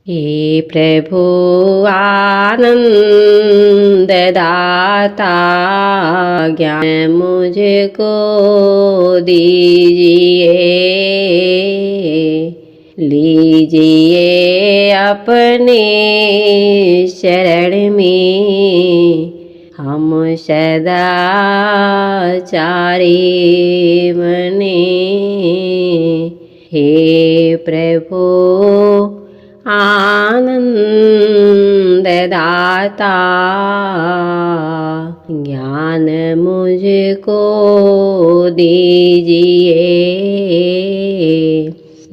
हे प्रभु आनंद दाता, ज्ञान मुझको दीजिए, लीजिए अपने शरण में, हम सदाचारी बने। हे प्रभु आनंद दाता, ज्ञान मुझको दीजिए,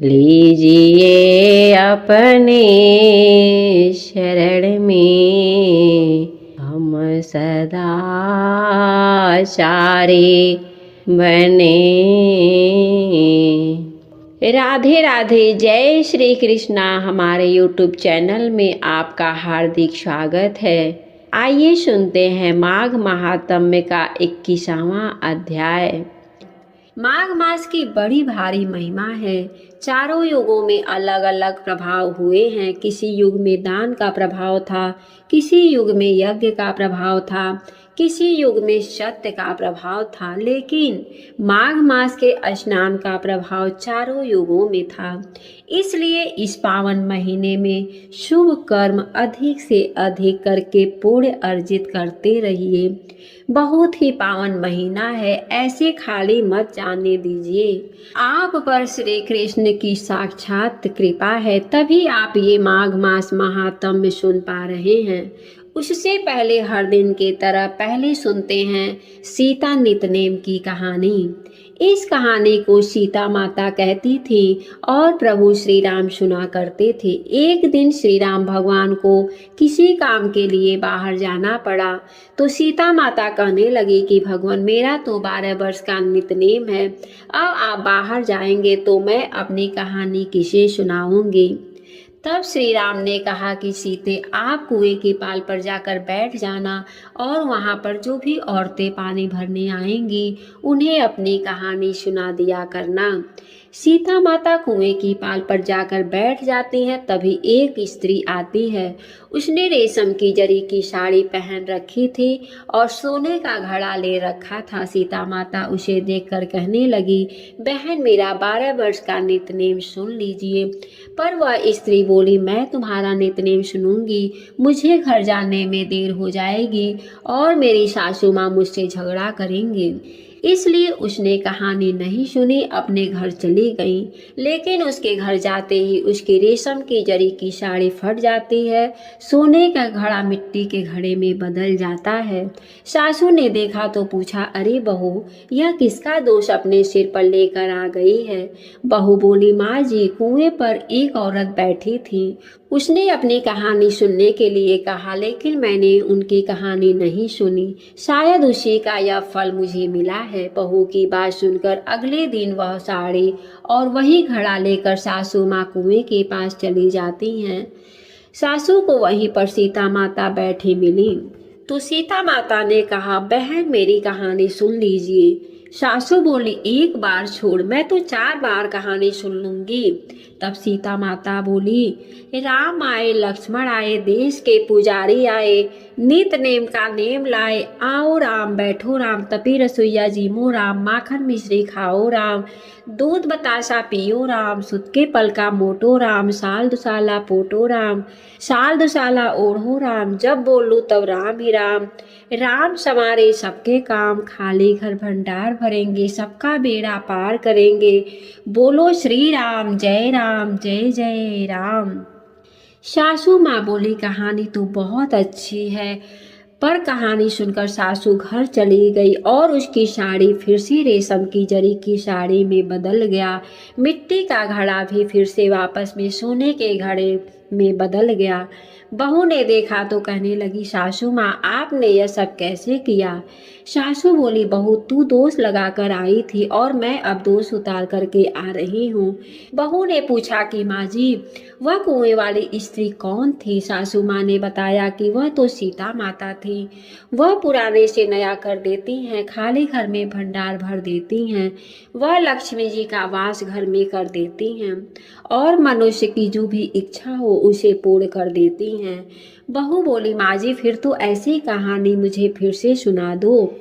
लीजिए अपने शरण में, हम सदाचारी बने। राधे राधे। जय श्री कृष्णा। हमारे YouTube चैनल में आपका हार्दिक स्वागत है। आइए सुनते हैं माघ महात्म्य का 21वां अध्याय। माघ मास की बड़ी भारी महिमा है। चारों युगों में अलग अलग प्रभाव हुए हैं। किसी युग में दान का प्रभाव था, किसी युग में यज्ञ का प्रभाव था, किसी युग में सत्य का प्रभाव था, लेकिन माघ मास के स्नान का प्रभाव चारों युगों में था। इसलिए इस पावन महीने में शुभ कर्म अधिक से अधिक करके पुण्य अर्जित करते रहिए। बहुत ही पावन महीना है, ऐसे खाली मत जाने दीजिए। आप पर श्री कृष्ण की साक्षात कृपा है, तभी आप ये माघ मास महात्म्य सुन पा रहे हैं। उससे पहले हर दिन की तरह पहले सुनते हैं सीता नितनेम की कहानी। इस कहानी को सीता माता कहती थी और प्रभु श्री राम सुना करते थे। एक दिन श्री राम भगवान को किसी काम के लिए बाहर जाना पड़ा, तो सीता माता कहने लगी कि भगवान, मेरा तो 12 वर्ष का नितनेम है, अब आप बाहर जाएंगे तो मैं अपनी कहानी किसे सुनाऊंगी। तब श्री राम ने कहा कि सीते, आप कुएं की पाल पर जाकर बैठ जाना और वहाँ पर जो भी औरतें पानी भरने आएंगी उन्हें अपनी कहानी सुना दिया करना। सीता माता कुएं की पाल पर जाकर बैठ जाती हैं। तभी एक स्त्री आती है। उसने रेशम की जरी की साड़ी पहन रखी थी और सोने का घड़ा ले रखा था। सीता माता उसे देखकर कहने लगी, बहन, मेरा 12 वर्ष का नितनेम सुन लीजिए। पर वह स्त्री बोली, मैं तुम्हारा नितनेम सुनूंगी, मुझे घर जाने में देर हो जाएगी और मेरी सासू माँ मुझसे झगड़ा करेंगी। इसलिए उसने कहानी नहीं सुनी, अपने घर चली गई। लेकिन उसके घर जाते ही उसकी रेशम की जरी की साड़ी फट जाती है, सोने का घड़ा मिट्टी के घड़े में बदल जाता है। सासू ने देखा तो पूछा, अरे बहू, यह किसका दोष अपने सिर पर लेकर आ गई है। बहू बोली, माँ जी, कुएं पर एक औरत बैठी थी, उसने अपनी कहानी सुनने के लिए कहा, लेकिन मैंने उनकी कहानी नहीं सुनी, शायद उसी का यह फल मुझे मिला है। बहू की बात सुनकर अगले दिन वह साड़ी और वही घड़ा लेकर सासू माँ कुएं के पास चली जाती हैं। सासू को वहीं पर सीता माता बैठी मिली तो सीता माता ने कहा, बहन, मेरी कहानी सुन लीजिए। सासू बोली, एक बार छोड़, मैं तो 4 बार कहानी सुन लूंगी। तब सीता माता बोली, राम आए, लक्ष्मण आए, देश के पुजारी आए, नित नेम का नेम लाए, आओ राम, बैठो राम, तपी रसोईया जीमो राम, माखन मिश्री खाओ राम, दूध बतासा पियो राम, सुत के पलका मोटो राम, साल दुसाला पोटो राम, साल दुसाला ओढ़ो राम, जब बोलूं तब राम ही राम, राम समारे सबके काम, खाली घर भंडार भरेंगे, सबका बेड़ा पार करेंगे, बोलो श्री राम, जय जय राम। सासू माँ बोली, कहानी तो बहुत अच्छी है। पर कहानी सुनकर सासू घर चली गई और उसकी साड़ी फिर से रेशम की जरी की साड़ी में बदल गया। मिट्टी का घड़ा भी फिर से वापस में सोने के घड़े में बदल गया। बहू ने देखा तो कहने लगी, सासू माँ, आपने यह सब कैसे किया। सासू बोली, बहू, तू दोष लगाकर आई थी और मैं अब दोष उतार करके आ रही हूँ। बहू ने पूछा कि माँ जी, वह कुएं वाली स्त्री कौन थी। सासू माँ ने बताया कि वह तो सीता माता थी। वह पुराने से नया कर देती हैं, खाली घर में भंडार भर देती हैं, वह लक्ष्मी जी का वास घर में कर देती हैं और मनुष्य की जो भी इच्छा हो उसे पूर्ण कर देती हैं। बहू बोली, माँ जी फिर तो ऐसी कहानी मुझे फिर से सुना दो।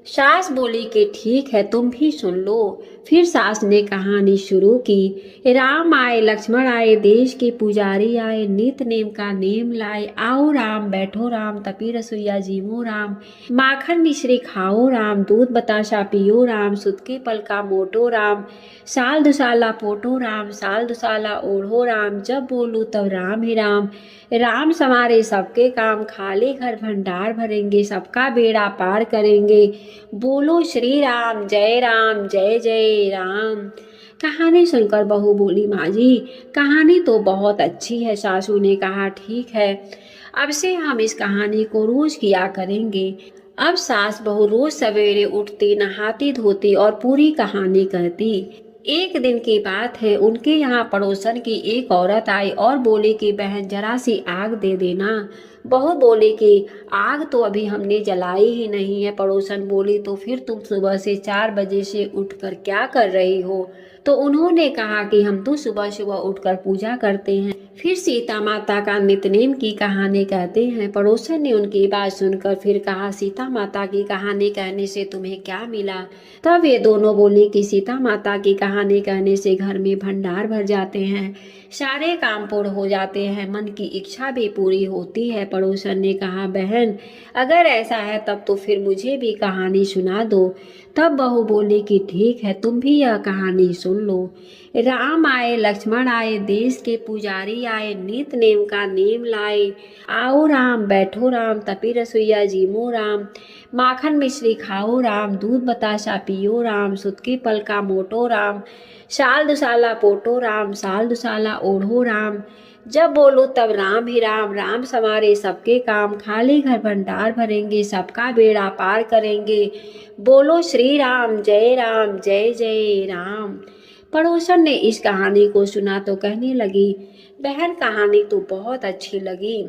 सास बोली कि ठीक है, तुम भी सुन लो। फिर सास ने कहानी शुरू की। राम आए, लक्ष्मण आए, देश के पुजारी आए, नित नेम का नेम लाए। आओ राम, बैठो राम, तपी रसोईया जीवो राम। माखन मिश्री खाओ राम, दूध बताशा पियो राम। सुत के पल का मोटो राम, साल दुसाला पोटो राम। साल दुसाला ओढ़ो राम, जब बोलूं तब राम ही राम। राम समारे सबके काम, खाली घर भंडार भरेंगे, सबका बेड़ा पार करेंगे। बोलो श्री राम जय जय राम। कहानी सुनकर बहू बोली, माँ जी कहानी तो बहुत अच्छी है। सासू ने कहा, ठीक है, अब से हम इस कहानी को रोज किया करेंगे। अब सास बहू रोज सवेरे उठती, नहाती धोती और पूरी कहानी कहती। एक दिन की बात है, उनके यहाँ पड़ोसन की एक औरत आई और बोली कि बहन जरा सी आग दे देना। बहू बोली कि आग तो अभी हमने जलाई ही नहीं है। पड़ोसन बोली, तो फिर तुम सुबह से 4 बजे से उठकर क्या कर रही हो? तो उन्होंने कहा कि हम तो सुबह सुबह उठकर पूजा करते हैं। फिर सीता माता का नितनेम की कहानी कहते हैं। पड़ोसन ने उनकी बात सुनकर फिर कहा, सीता माता की कहानी कहने से तुम्हें क्या मिला? तब ये दोनों बोले कि सीता माता की कहानी कहने से घर में भंडार भर जाते हैं, सारे काम पूर्ण हो जाते हैं, मन की इच्छा भी पूरी होती है। पड़ोसन ने कहा, बहन अगर ऐसा है तब तो फिर मुझे भी कहानी सुना दो। तब बहू बोली कि ठीक है, तुम भी यह कहानी सुन लो। राम आए, लक्ष्मण आए, देश के पुजारी आए, नित नेम का नेम लाए। आओ राम, बैठो राम, तपी रसोईया जीवो राम। माखन मिश्री खाओ राम, दूध बताशा पियो राम। सुत के पल का मोटो राम, साल दुसाला पोटो राम। साल दुसाला ओढ़ो राम, जब बोलो तब राम ही राम। राम समारे सबके काम, खाली घर भंडार भरेंगे, सबका बेड़ा पार करेंगे। बोलो श्री राम जय जय राम। पड़ोसन ने इस कहानी को सुना तो कहने लगी, बहन कहानी तो बहुत अच्छी लगी।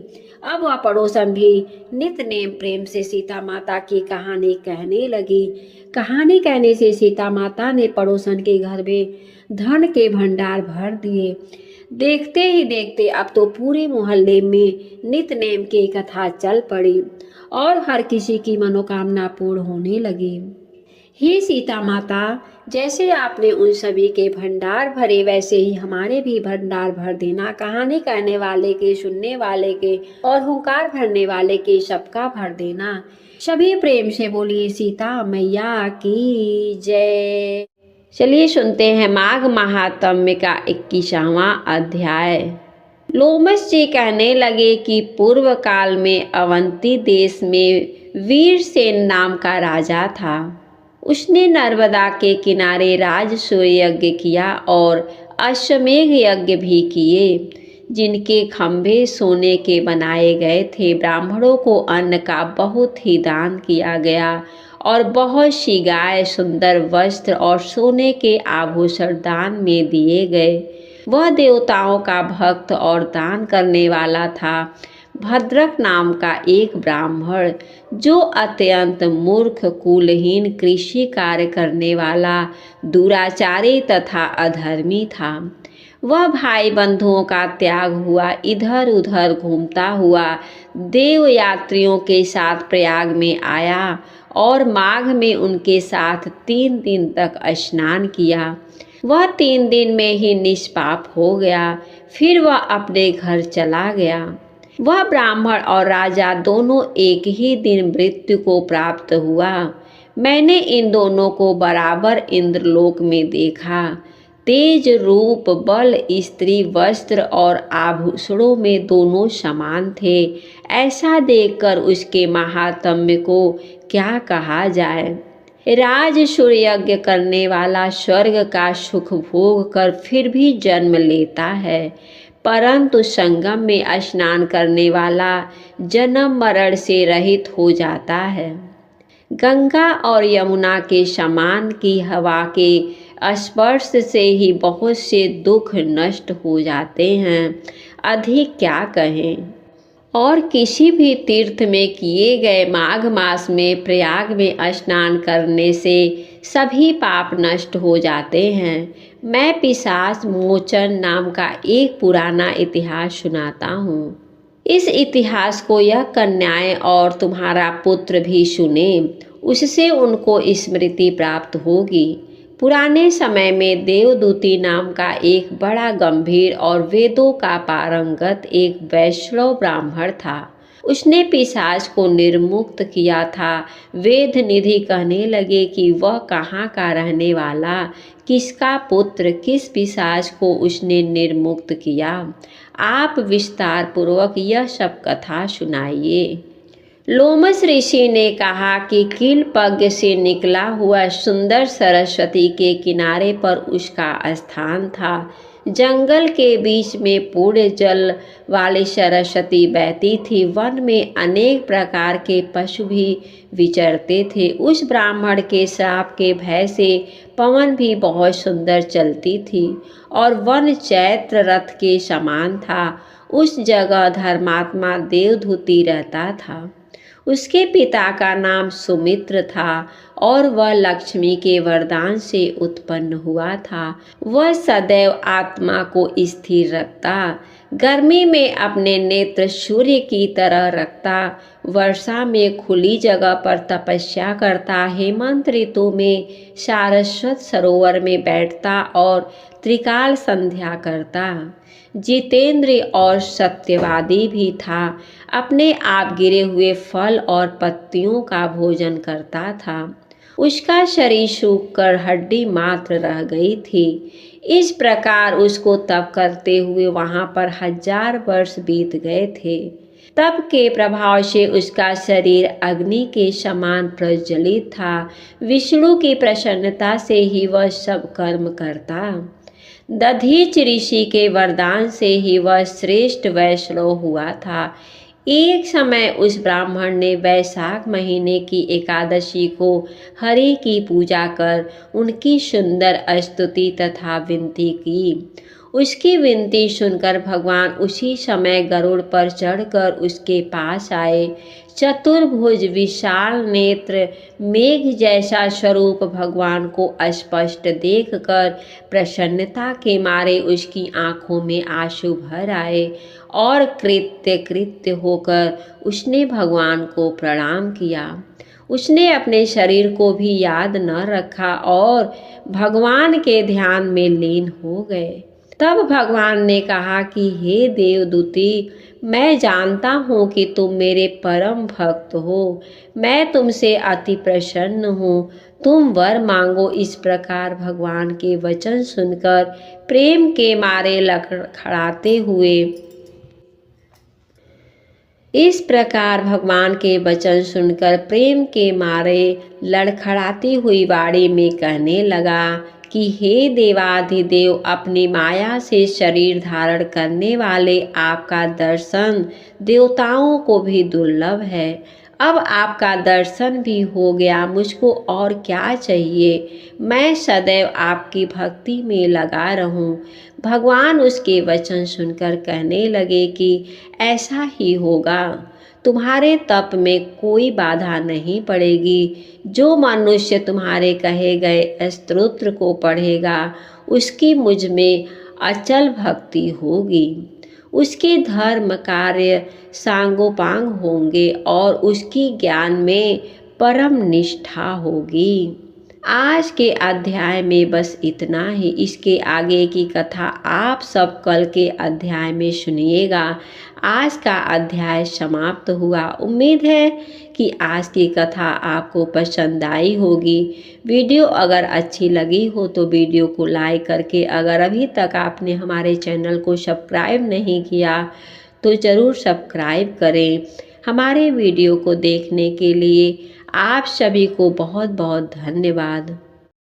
अब वह पड़ोसन भी नित नेम प्रेम से सीता माता की कहानी कहने लगी। कहानी कहने से सीता माता ने पड़ोसन के घर में धन के भंडार भर दिए। देखते ही देखते अब तो पूरे मोहल्ले में नित नेम की कथा चल पड़ी और हर किसी की मनोकामना पूर्ण होने लगी। हे सीता माता, जैसे आपने उन सभी के भंडार भरे वैसे ही हमारे भी भंडार भर देना। कहानी कहने वाले के, सुनने वाले के और हुंकार भरने वाले के सबका भर देना। सभी प्रेम से बोलिए सीता मैया की जय। चलिए सुनते हैं माघ महात्म्य का 21वां अध्याय। लोमश जी कहने लगे कि पूर्व काल में अवंती देश में वीरसेन नाम का राजा था। उसने नर्मदा के किनारे राजसूय यज्ञ किया और अश्वमेघ यज्ञ भी किए, जिनके खंभे सोने के बनाए गए थे। ब्राह्मणों को अन्न का बहुत ही दान किया गया और बहुत सी गाय, सुंदर वस्त्र और सोने के आभूषण दान में दिए गए। वह देवताओं का भक्त और दान करने वाला था। भद्रक नाम का एक ब्राह्मण, जो अत्यंत मूर्ख, कुलहीन, कृषि कार्य करने वाला, दुराचारी तथा अधर्मी था। वह भाई बंधुओं का त्याग हुआ इधर उधर घूमता हुआ देव यात्रियों के साथ प्रयाग में आया और माघ में उनके साथ 3 दिन तक स्नान किया। वह 3 दिन में ही निष्पाप हो गया। फिर वह अपने घर चला गया। वह ब्राह्मण और राजा दोनों एक ही दिन मृत्यु को प्राप्त हुआ। मैंने इन दोनों को बराबर इंद्रलोक में देखा। तेज, रूप, बल, स्त्री, वस्त्र और आभूषणों में दोनों समान थे। ऐसा देखकर उसके महात्म्य को क्या कहा जाए। राजसूय यज्ञ करने वाला स्वर्ग का सुख भोग कर फिर भी जन्म लेता है, परंतु संगम में स्नान करने वाला जन्म मरण से रहित हो जाता है। गंगा और यमुना के समान की हवा के स्पर्श से ही बहुत से दुख नष्ट हो जाते हैं। अधिक क्या कहें। और किसी भी तीर्थ में किए गए माघ मास में प्रयाग में स्नान करने से सभी पाप नष्ट हो जाते हैं। मैं पिशाच मोचन नाम का एक पुराना इतिहास सुनाता हूँ। इस इतिहास को यह कन्याएं और तुम्हारा पुत्र भी सुने, उससे उनको स्मृति प्राप्त होगी। पुराने समय में देवदूती नाम का एक बड़ा गंभीर और वेदों का पारंगत एक वैष्णव ब्राह्मण था। उसने पिशाच को निर्मुक्त किया था। वेद निधि कहने लगे कि वह कहाँ का रहने वाला, किसका पुत्र, किस पिशाच को उसने निर्मुक्त किया। आप विस्तार पूर्वक यह सब कथा सुनाइए। लोमस ऋषि ने कहा कि कीलपज्ञ से निकला हुआ सुंदर सरस्वती के किनारे पर उसका स्थान था। जंगल के बीच में पूर्ण जल वाली सरस्वती बहती थी। वन में अनेक प्रकार के पशु भी विचरते थे। उस ब्राह्मण के श्राप के भय से पवन भी बहुत सुंदर चलती थी और वन चैत्र रथ के समान था। उस जगह धर्मात्मा देवदूती रहता था। उसके पिता का नाम सुमित्र था और वह लक्ष्मी के वरदान से उत्पन्न हुआ था। वह सदैव आत्मा को स्थिर रखता, गर्मी में अपने नेत्र सूर्य की तरह रखता, वर्षा में खुली जगह पर तपस्या करता, हेमंत ऋतु में सारस्वत सरोवर में बैठता और त्रिकाल संध्या करता। जितेंद्र और सत्यवादी भी था। अपने आप गिरे हुए फल और पत्तियों का भोजन करता था। उसका शरीर सूखकर हड्डी मात्र रह गई थी। इस प्रकार उसको तप करते हुए वहां पर 1000 वर्ष बीत गए थे। तप के प्रभाव से उसका शरीर अग्नि के समान प्रज्वलित था। विष्णु की प्रसन्नता से ही वह सब कर्म करता। दधीच ऋषि के वरदान से ही वह श्रेष्ठ वैष्णव हुआ था। एक समय उस ब्राह्मण ने वैशाख महीने की एकादशी को हरि की पूजा कर उनकी सुंदर स्तुति तथा विनती की। उसकी विनती सुनकर भगवान उसी समय गरुड़ पर चढ़कर उसके पास आए। चतुर्भुज विशाल नेत्र मेघ जैसा स्वरूप भगवान को स्पष्ट देखकर प्रसन्नता के मारे उसकी आंखों में आंसू भर आए और कृत्य होकर उसने भगवान को प्रणाम किया। उसने अपने शरीर को भी याद न रखा और भगवान के ध्यान में लीन हो गए। तब भगवान ने कहा कि हे देवदूती, मैं जानता हूँ कि तुम मेरे परम भक्त हो। मैं तुमसे अति प्रसन्न हूँ। तुम वर मांगो। इस प्रकार भगवान के वचन सुनकर प्रेम के मारे लड़खड़ाते हुए प्रेम के मारे लड़खड़ाती हुई वाणी में कहने लगा कि हे देवाधिदेव, अपनी माया से शरीर धारण करने वाले आपका दर्शन देवताओं को भी दुर्लभ है। अब आपका दर्शन भी हो गया, मुझको और क्या चाहिए। मैं सदैव आपकी भक्ति में लगा रहूं। भगवान उसके वचन सुनकर कहने लगे कि ऐसा ही होगा। तुम्हारे तप में कोई बाधा नहीं पड़ेगी। जो मनुष्य तुम्हारे कहे गए स्तोत्र को पढ़ेगा, उसकी मुझ में अचल भक्ति होगी। उसके धर्म कार्य सांगोपांग होंगे और उसकी ज्ञान में परम निष्ठा होगी। आज के अध्याय में बस इतना ही। इसके आगे की कथा आप सब कल के अध्याय में सुनिएगा। आज का अध्याय समाप्त हुआ। उम्मीद है कि आज की कथा आपको पसंद आई होगी। वीडियो अगर अच्छी लगी हो तो वीडियो को लाइक करके, अगर अभी तक आपने हमारे चैनल को सब्सक्राइब नहीं किया तो ज़रूर सब्सक्राइब करें। हमारे वीडियो को देखने के लिए आप सभी को बहुत बहुत धन्यवाद।